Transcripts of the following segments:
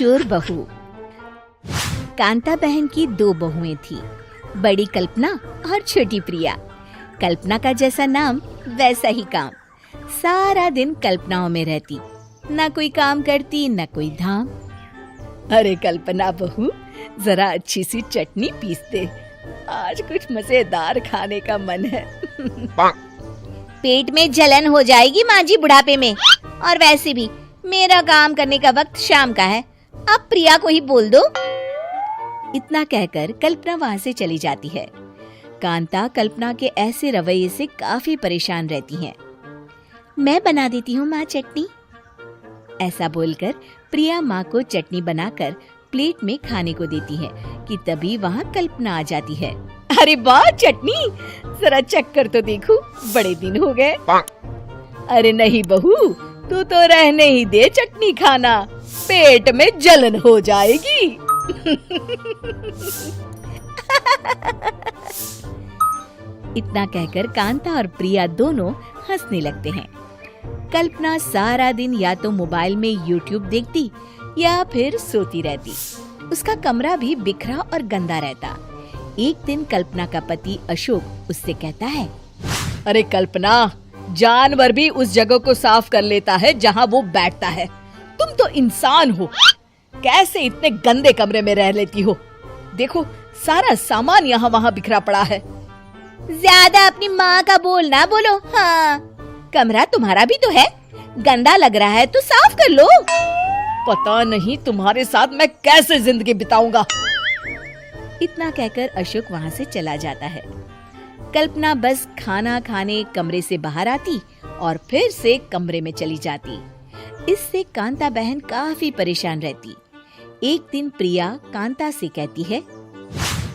कामचोर बहू। कांता बहन की 2 बहुएं थी, बड़ी कल्पना और छोटी प्रिया। कल्पना का जैसा नाम वैसा ही काम। सारा दिन कल्पनाओं में रहती, ना कोई काम करती न कोई धाम। अरे कल्पना बहू, जरा अच्छी सी चटनी पीस दे, आज कुछ मजेदार खाने का मन है। पेट में जलन हो जाएगी माँ जी बुढ़ापे में, और वैसे भी मेरा काम करने का वक्त शाम का है, अब प्रिया को ही बोल दो। इतना कहकर कल्पना वहाँ से चली जाती है। कांता कल्पना के ऐसे रवैये से काफी परेशान रहती हैं। मैं बना देती हूँ माँ चटनी। ऐसा बोलकर प्रिया माँ को चटनी बनाकर प्लेट में खाने को देती है कि तभी वहाँ कल्पना आ जाती है। अरे वाह चटनी, जरा चख कर तो देखूं, बड़े दिन हो गए। अरे नहीं बहू, तू तो रहने ही दे चटनी खाना, पेट में जलन हो जाएगी। इतना कहकर कांता और प्रिया दोनों हंसने लगते हैं। कल्पना सारा दिन या तो मोबाइल में YouTube देखती या फिर सोती रहती। उसका कमरा भी बिखरा और गंदा रहता। एक दिन कल्पना का पति अशोक उससे कहता है, अरे कल्पना, जानवर भी उस जगह को साफ कर लेता है जहाँ वो बैठता है, तुम तो इंसान हो, कैसे इतने गंदे कमरे में रह लेती हो? देखो सारा सामान यहाँ वहाँ बिखरा पड़ा है। ज्यादा अपनी माँ का बोल ना बोलो। हाँ, कमरा तुम्हारा भी तो है, गंदा लग रहा है तो साफ कर लो। पता नहीं तुम्हारे साथ मैं कैसे जिंदगी बिताऊंगा। इतना कहकर अशोक वहाँ से चला जाता है। कल्पना बस खाना खाने कमरे से बाहर आती और फिर से कमरे में चली जाती। इससे कांता बहन काफी परेशान रहती। एक दिन प्रिया कांता से कहती है,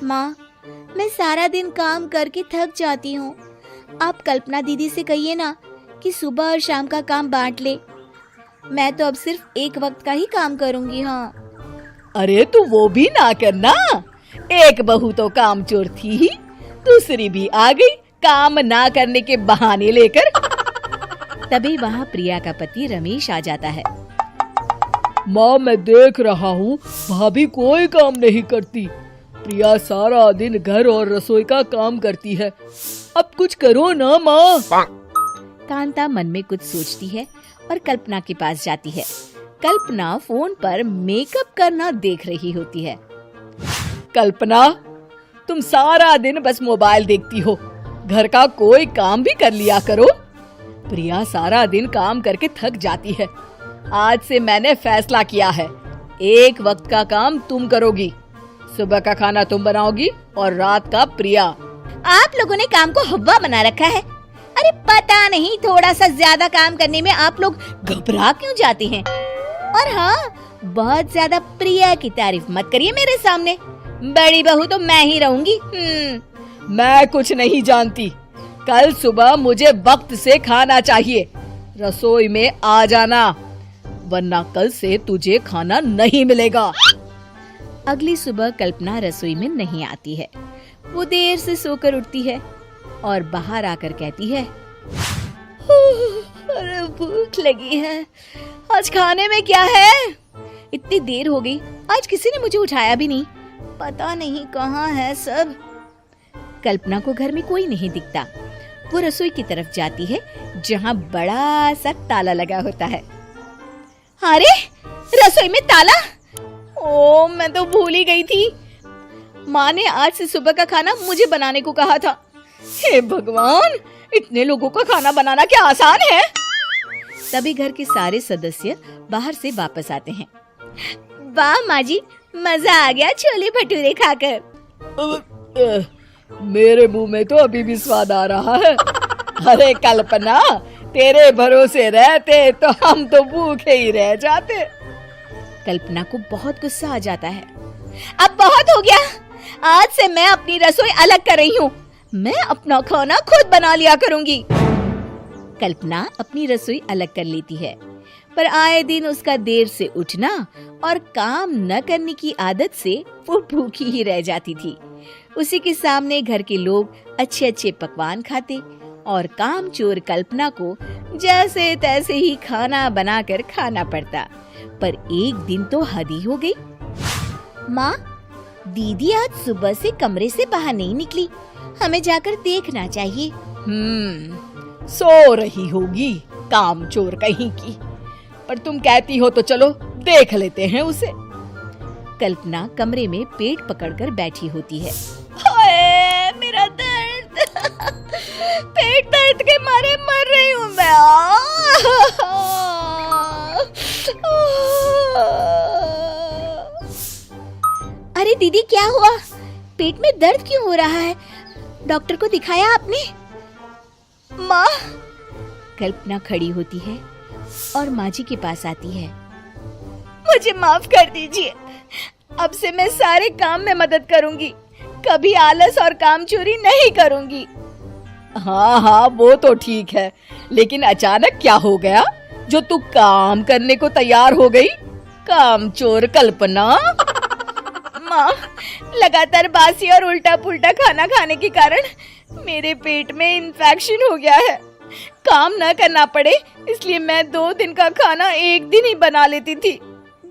माँ, मैं सारा दिन काम करके थक जाती हूँ, आप कल्पना दीदी से कहिए ना कि सुबह और शाम का काम बांट ले। मैं तो अब सिर्फ एक वक्त का ही काम करूँगी। हाँ। अरे तू वो भी ना करना, एक बहू तो कामचोर थी ही, दूसरी भी आ गई काम ना करने के बहाने लेकर। तभी वहाँ प्रिया का पति रमेश आ जाता है। माँ, मैं देख रहा हूँ भाभी कोई काम नहीं करती, प्रिया सारा दिन घर और रसोई का काम करती है, अब कुछ करो ना माँ। कांता मन में कुछ सोचती है और कल्पना के पास जाती है। कल्पना फोन पर मेकअप करना देख रही होती है। कल्पना, तुम सारा दिन बस मोबाइल देखती हो, घर का कोई काम भी कर लिया करो। प्रिया सारा दिन काम करके थक जाती है। आज से मैंने फैसला किया है, एक वक्त का काम तुम करोगी, सुबह का खाना तुम बनाओगी और रात का प्रिया। आप लोगों ने काम को हवा बना रखा है। अरे पता नहीं थोड़ा सा ज्यादा काम करने में आप लोग घबरा क्यों जाते हैं। और हाँ, बहुत ज्यादा प्रिया की तारीफ मत करिए मेरे सामने, बड़ी बहू तो मैं ही रहूंगी। मैं कुछ नहीं जानती, कल सुबह मुझे वक्त से खाना चाहिए, रसोई में आ जाना, वरना कल से तुझे खाना नहीं मिलेगा। अगली सुबह कल्पना रसोई में नहीं आती है। वो देर से सोकर उठती है और बाहर आकर कहती है, अरे भूख लगी है, आज खाने में क्या है? इतनी देर हो गई, आज किसी ने मुझे उठाया भी नहीं, पता नहीं कहाँ है सब। कल्पना को घर में कोई नहीं दिखता। वो रसोई की तरफ जाती है जहाँ बड़ा सा ताला लगा होता है। अरे रसोई में ताला? ओ, मैं तो भूल ही गई थी। माँ ने आज से सुबह का खाना मुझे बनाने को कहा था। हे भगवान, इतने लोगों का खाना बनाना क्या आसान है? तभी घर के सारे सदस्य बाहर से वापस आते हैं। वाह माँ जी, मजा आ गया छोले भटूरे खाकर। मेरे मुंह में तो अभी भी स्वाद आ रहा है। अरे कल्पना, तेरे भरोसे रहते तो हम तो भूखे ही रह जाते। कल्पना को बहुत गुस्सा आ जाता है। अब बहुत हो गया, आज से मैं अपनी रसोई अलग कर रही हूँ, मैं अपना खाना खुद बना लिया करूँगी। कल्पना अपनी रसोई अलग कर लेती है, पर आए दिन उसका देर से उठना और काम न करने की आदत से वो भूखी ही रह जाती थी। उसी के सामने घर के लोग अच्छे अच्छे पकवान खाते और कामचोर कल्पना को जैसे तैसे ही खाना बनाकर खाना पड़ता। पर एक दिन तो हद ही हो गई। माँ, दीदी आज सुबह से कमरे से बाहर नहीं निकली, हमें जाकर देखना चाहिए। सो रही होगी कामचोर कहीं की, पर तुम कहती हो तो चलो देख लेते हैं उसे। कल्पना कमरे में पेट पकड़कर बैठी होती है। हाय मेरा दर्द, पेट दर्द के मारे मर रही हूँ मैं। अरे दीदी, क्या हुआ? पेट में दर्द क्यों हो रहा है? डॉक्टर को दिखाया आपने? माँ, कल्पना खड़ी होती है और माँ जी के पास आती है। मुझे माफ कर दीजिए, अब से मैं सारे काम में मदद करूंगी, कभी आलस और काम चोरी नहीं करूंगी। हाँ, वो तो ठीक है, लेकिन अचानक क्या हो गया जो तू काम करने को तैयार हो गई? कामचोर कल्पना। माँ, लगातार बासी और उल्टा पुल्टा खाना खाने के कारण मेरे पेट में इन्फेक्शन हो गया है। काम न करना पड़े इसलिए मैं 2 दिन का खाना एक दिन ही बना लेती थी।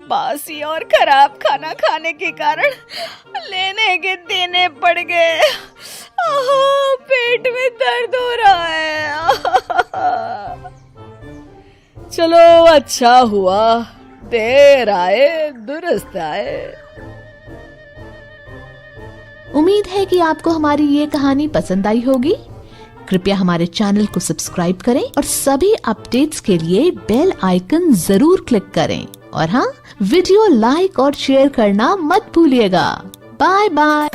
बासी और खराब खाना खाने के कारण लेने के देने पड़ गए। पेट में दर्द हो रहा है। चलो अच्छा हुआ, देर आए दुरुस्त आए। उम्मीद है कि आपको हमारी ये कहानी पसंद आई होगी। कृपया हमारे चैनल को सब्सक्राइब करें और सभी अपडेट्स के लिए बेल आइकन जरूर क्लिक करें। और हाँ, वीडियो लाइक और शेयर करना मत भूलिएगा। Bye bye.